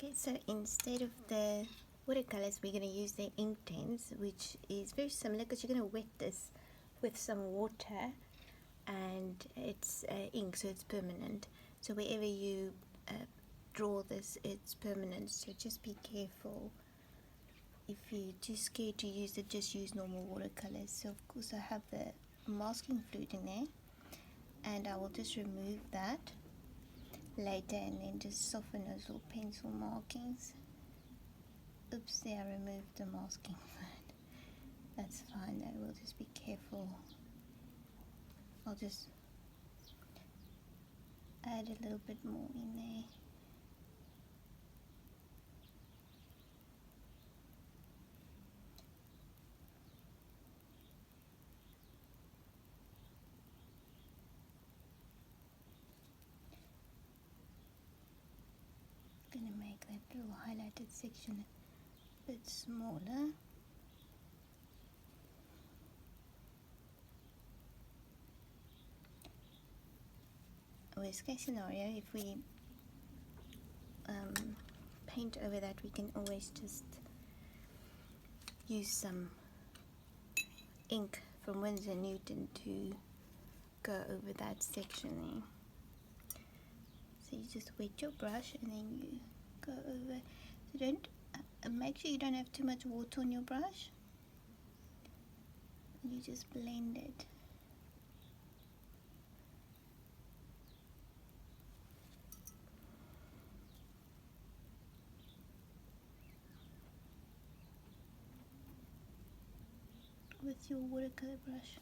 Okay, so instead of the watercolors, we're going to use the Inktense, which is very similar because you're going to wet this with some water, and it's ink, so it's permanent. So wherever you draw this, it's permanent, so just be careful. If you're too scared to use it, just use normal watercolors. So of course I have the masking fluid in there, and I will just remove that later and then just soften those little pencil markings. Oops, there, I removed the masking fluid. That's fine though, we'll just be careful. I'll just add a little bit more in there. Gonna make that little highlighted section a bit smaller. Worst case scenario, if we paint over that, we can always just use some ink from Winsor Newton to go over that section there. So you just wet your brush and then you go over. So don't make sure you don't have too much water on your brush. You just blend it. With your watercolor brush.